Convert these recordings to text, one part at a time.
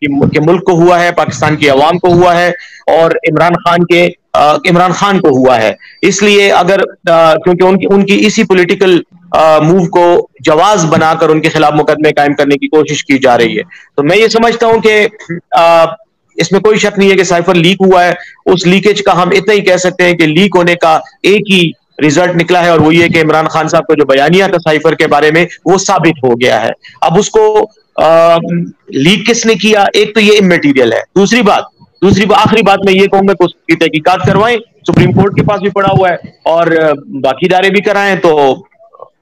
کہ ملک کو ہوا ہے، پاکستان کی عوام کو ہوا ہے، اور عمران خان کو ہوا ہے. اس لیے اگر کیونکہ ان کی اسی پولیٹیکل موو کو جواز بنا کر ان کے خلاف مقدمے قائم کرنے کی کوشش کی جا رہی ہے. تو میں یہ سمجھتا ہوں کہ اس میں کوئی شک نہیں ہے کہ سائفر لیک ہوا ہے. اس لیکیج کا ہم اتنا ہی کہہ سکتے ہیں کہ لیک ہونے کا ایک ہی ریزلٹ نکلا ہے، اور وہ یہ کہ عمران خان صاحب کا جو بیانیہ تھا سائفر کے بارے میں وہ ثابت ہو گیا ہے. اب اس کو لیک کس نے کیا، ایک تو یہ اممیٹیریل ہے. آخری بات میں یہ کہوں گا کہ اس کی تحقیقات کروائیں، سپریم کورٹ کے پاس بھی پڑا ہوا ہے اور باقی ادارے بھی کرائیں. تو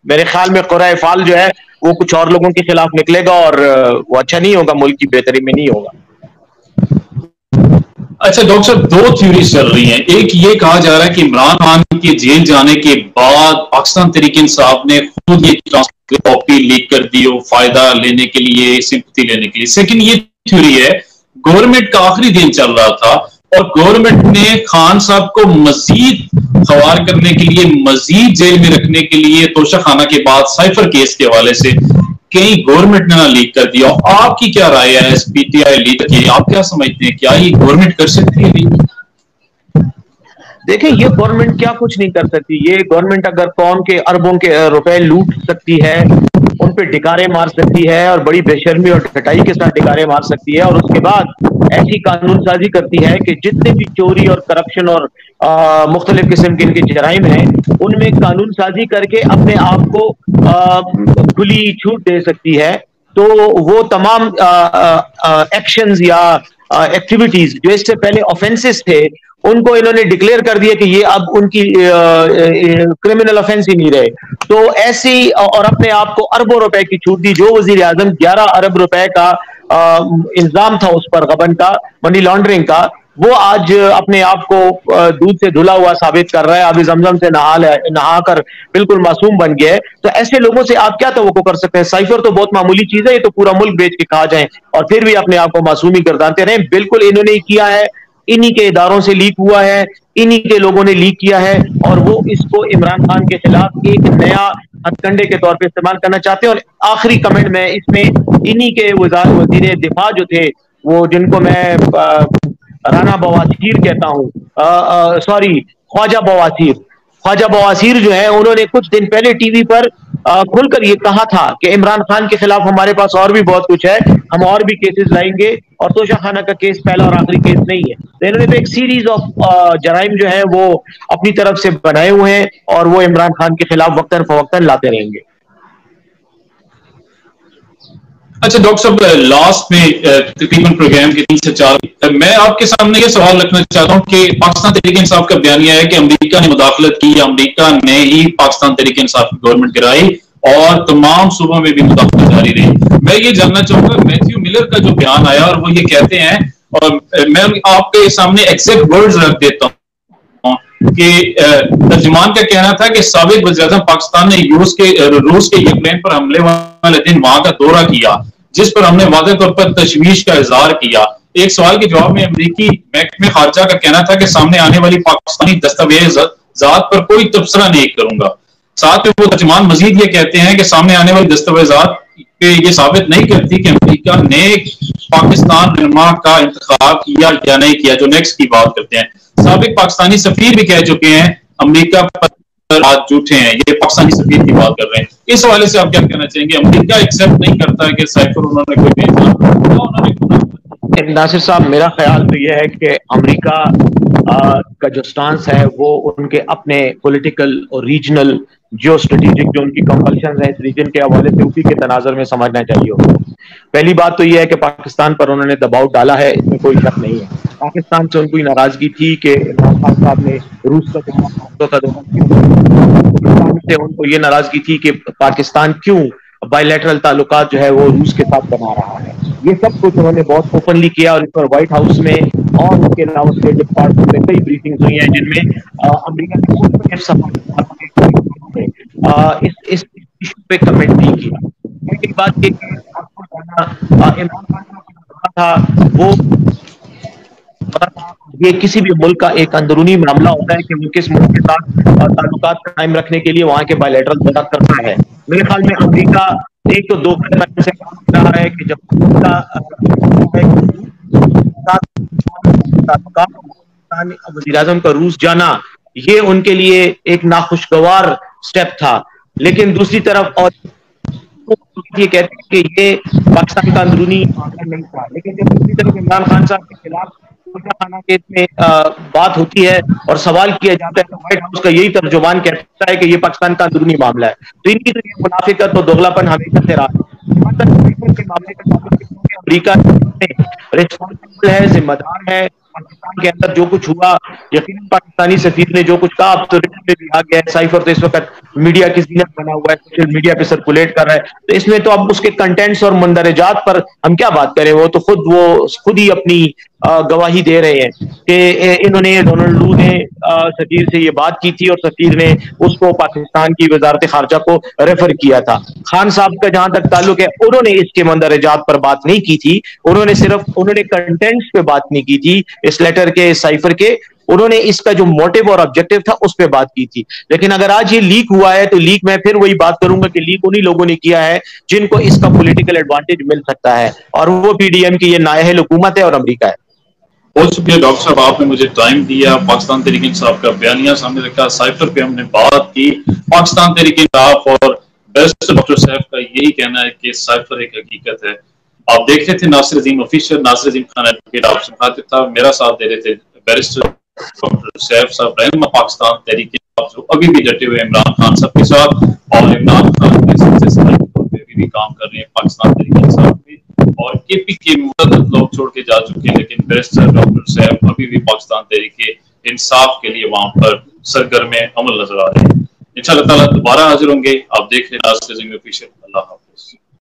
میرے خیال میں قرۂ فعال جو ہے وہ کچھ اور لوگوں کے خلاف نکلے گا، اور وہ اچھا نہیں ہوگا، ملک کی بہتری میں نہیں ہوگا. اچھا ڈاکٹر صاحب، دو تھیوریز چل رہی ہیں. ایک یہ کہا جا رہا ہے کہ عمران خان کے جیل جانے کے بعد پاکستان تحریک انصاف نے خود یہ کاپی لیک کر دی ہو فائدہ لینے کے لیے، سمپتی لینے کے لیے. سیکنڈ یہ تھیوری ہے گورنمنٹ کا آخری دن چل رہا تھا اور گورنمنٹ نے خان صاحب کو مزید خوار کرنے کے لیے، مزید جیل میں رکھنے کے لیے توشہ خانہ کے بعد سائفر کیس کے حوالے سے کہیں گورنمنٹ نے نہ لیک کر دیا. آپ کی کیا رائے ہے اس پی ٹی آئی لیک کی؟ آپ کیا سمجھتے ہیں، کیا یہ گورنمنٹ کر سکتی ہے لیک؟ دیکھیں، یہ گورنمنٹ کیا کچھ نہیں کر سکتی. یہ گورنمنٹ اگر قوم کے اربوں کے روپے لوٹ سکتی ہے، ان پہ ڈکارے مار سکتی ہے، اور بڑی بے شرمی اور ٹھٹائی کے ساتھ ڈکارے مار سکتی ہے، اور اس کے بعد ایسی قانون سازی کرتی ہے کہ جتنے بھی چوری اور کرپشن اور مختلف قسم کے ان کے جرائم ہیں ان میں قانون سازی کر کے اپنے آپ کو کھلی چھوٹ دے سکتی ہے. تو وہ تمام ایکشنز یا ایکٹیویٹیز جو اس سے پہلے آفینسز تھے ان کو انہوں نے ڈکلیئر کر دیا کہ یہ اب ان کی کرمنل آفینس ہی نہیں رہے. تو ایسی اور اپنے آپ کو اربوں روپے کی چھوٹ دی. جو وزیر اعظم 11 ارب روپے کا الزام تھا اس پر غبن کا، منی لانڈرنگ کا، وہ آج اپنے آپ کو دودھ سے دھلا ہوا ثابت کر رہا ہے. ابھی زمزم سے نہا کر بالکل معصوم بن گیا ہے. تو ایسے لوگوں سے آپ کیا توقع کر سکتے ہیں؟ سائفر تو بہت معمولی چیز ہے، یہ تو پورا ملک بیچ کے کھا جائیں اور پھر بھی اپنے آپ کو معصومی گردانتے رہیں. بالکل انہوں نے کیا ہے، انہی کے اداروں سے لیک ہوا ہے، انہی کے لوگوں نے لیک کیا ہے، اور وہ اس کو عمران خان کے خلاف ایک نیا ہتھ کنڈے کے طور پہ استعمال کرنا چاہتے ہیں. اور آخری کمنٹ میں اس میں انہی کے وزیر دفاع جو تھے، وہ جن کو میں رانا بواسیر کہتا ہوں، سوری خواجہ بواسیر جو ہے، انہوں نے کچھ دن پہلے ٹی وی پر کھل کر یہ کہا تھا کہ عمران خان کے خلاف ہمارے پاس اور بھی بہت کچھ ہے، ہم اور بھی کیسز لائیں گے، اور توشہ خانہ کا کیس پہلا اور آخری کیس نہیں ہے. تو انہوں نے تو ایک سیریز آف جرائم جو ہے وہ اپنی طرف سے بنائے ہوئے ہیں، اور وہ عمران خان کے خلاف وقتاً فوقتاً لاتے رہیں گے. اچھا ڈاکٹر صاحب، لاسٹ میں تقریباً پروگرام کے 3 سے 4 میں آپ کے سامنے یہ سوال رکھنا چاہتا ہوں کہ پاکستان تحریک انصاف کا بیانیہ ہے کہ امریکہ نے مداخلت کی، امریکہ نے ہی پاکستان تحریک انصاف کی گورنمنٹ گرائی اور تمام صوبوں میں بھی مداخلت جاری رہی. میں یہ جاننا چاہوں گا میتھیو ملر کا جو بیان آیا، اور وہ یہ کہتے ہیں، اور میں آپ کے سامنے ایگزیکٹ ورڈز رکھ دیتا ہوں کہ ترجمان کا کہنا تھا کہ سابق وزیر اعظم پاکستان نے روس کے یوکرین پر حملے والے دن وہاں کا دورہ کیا، جس پر ہم نے واضح طور پر تشویش کا اظہار کیا. ایک سوال کے جواب میں امریکی محکمہ خارجہ کا کہنا تھا کہ سامنے آنے والی پاکستانی دستاویزات پر کوئی تبصرہ نہیں کروں گا. ساتھ میں وہ ترجمان مزید یہ کہتے ہیں کہ سامنے آنے والی دستاویزات پہ یہ ثابت نہیں کرتی کہ امریکہ نے پاکستان رہنما کا انتخاب کیا یا نہیں کیا. جو نیکسٹ کی بات کرتے ہیں، سابق پاکستانی سفیر بھی کہہ چکے ہیں امریکہ پر بات جھوٹے ہیں. یہ پاکستانی سفیر کی بات کر رہے ہیں. اس حوالے سے آپ کیا کہنا چاہیں گے؟ امریکہ ایکسپٹ نہیں کرتا کہ سائفر انہوں نے کوئی بھیجا. ناصر صاحب، میرا خیال تو یہ ہے کہ امریکہ کا جو سٹانس ہے وہ ان کے اپنے پولیٹیکل اور ریجنل جیو اسٹریٹجک جو ان کی کمپلشنز ہیں اس ریجن کے حوالے سے اسی کے تناظر میں سمجھنا چاہیے ہوگا. پہلی بات تو یہ ہے کہ پاکستان پر انہوں نے دباؤ ڈالا ہے، اس میں کوئی شک نہیں ہے. پاکستان سے ان کو ناراضگی تھی کہ عمران خان صاحب نے روس کا دورہ کیوں، پاکستان سے ان کو یہ ناراضگی تھی کہ پاکستان کیوں بائی لیٹرل تعلقات جو ہے وہ روس کے ساتھ بنا رہا ہے. یہ سب کچھ انہوں نے بہت اوپنلی کیا، اور اس پر وائٹ ہاؤس میں اور ان کے علاوہ اسٹیٹ ڈپارٹمنٹ میں کئی بریفنگز ہوئی ہیں جن میں امریکہ کے اس ایشو پہ کمنٹ نہیں کیا. ایک بات یہ کہ عمران خان تھا وہ یہ کسی بھی ملک کا ایک اندرونی معاملہ ہوتا ہے کہ وہ کس ملک کے ساتھ تعلقات قائم رکھنے کے لیے وہاں کے بائی لیٹرل دورہ کرتا ہے. میرے خیال میں امریکہ ایک تو 2 سے کام کر رہا ہے کہ جب وزیر اعظم کا روس جانا یہ ان کے لیے ایک ناخوشگوار سٹیپ تھا، لیکن دوسری طرف اور یہ کہتے ہیں کہ یہ پاکستان کا اندرونی معاملہ نہیں تھا، لیکن جب دوسری طرف عمران خان صاحب کے خلاف خانہ کے میں بات ہوتی ہے اور سوال کیا جاتا ہے تو وائٹ ہاؤس کا یہی ترجمان کہتا ہے کہ یہ پاکستان کا اندرونی معاملہ ہے. تو ان کی تو یہ منافقت اور دوغلاپن ہمیشہ سے رہا. کے معاملے کا امریکہ ریسپانسبل ہے، ذمہ دار ہے. پاکستان کے اندر جو کچھ ہوا یقیناً پاکستانی سفیر نے جو کچھ کہا اب تو بھی آ گیا ہے. سائفر تو اس وقت میڈیا کی زینت بنا ہوا ہے، سوشل میڈیا پہ سرکولیٹ کر رہا ہے، تو اس میں تو اب اس کے کنٹینٹس اور مندرجات پر ہم کیا بات کریں. وہ تو خود ہی اپنی گواہی دے رہے ہیں کہ انہوں نے ڈونلڈ لو نے سفیر سے یہ بات کی تھی اور سفیر نے اس کو پاکستان کی وزارت خارجہ کو ریفر کیا تھا. خان صاحب کا جہاں تک تعلق ہے انہوں نے اس کے مندرجات پر بات نہیں کی تھی، انہوں نے کنٹینٹس پہ بات نہیں کی تھی اس لیٹر کے، سائفر کے. انہوں نے اس کا جو موٹیو اور آبجیکٹو تھا اس پہ بات کی تھی. لیکن اگر آج یہ لیک ہوا ہے تو لیک میں پھر وہی بات کروں گا کہ لیک انہی لوگوں نے کیا ہے جن کو اس کا پولیٹیکل ایڈوانٹیج مل سکتا ہے، اور وہ پی ڈی ایم کی یہ نااہل حکومت ہے اور امریکہ ہے. بہت شکریہ ڈاکٹر صاحب، آپ نے مجھے ٹائم دیا، پاکستان تحریک انصاف کا بیانیہ سامنے رکھا، سائفر پہ ہم نے بات کی. پاکستان تحریک انصاف اور بیرسٹر ڈاکٹر صاحب کا یہی کہنا ہے کہ سائفر ایک حقیقت ہے. آپ دیکھ رہے تھے ناصر عظیم آفیشیل، ناصر عظیم خان ایڈوکیٹ آپ سے مخاطب تھا، میرا ساتھ دے رہے تھے بیرسٹر ڈاکٹر سیف صاحب رہنما پاکستان تحریک انصاف جو ابھی بھی ڈٹے ہوئے عمران خان صاحب کے ساتھ، اور عمران خان کے سب سے سرکاری طور پہ ابھی بھی کام کر رہے ہیں پاکستان تحریک انصاف میں. اور کے پی کے متعدد لوگ چھوڑ کے جا چکے ہیں، لیکن بیرسٹر ڈاکٹر صاحب ابھی بھی پاکستان تحریک انصاف کے لیے وہاں پر سرگرم عمل نظر آ رہے ہیں. انشاءاللہ تعالیٰ دوبارہ حاضر ہوں گے. آپ دیکھ رہے ہیں ناصر عظیم آفیشیل. اللہ حافظ.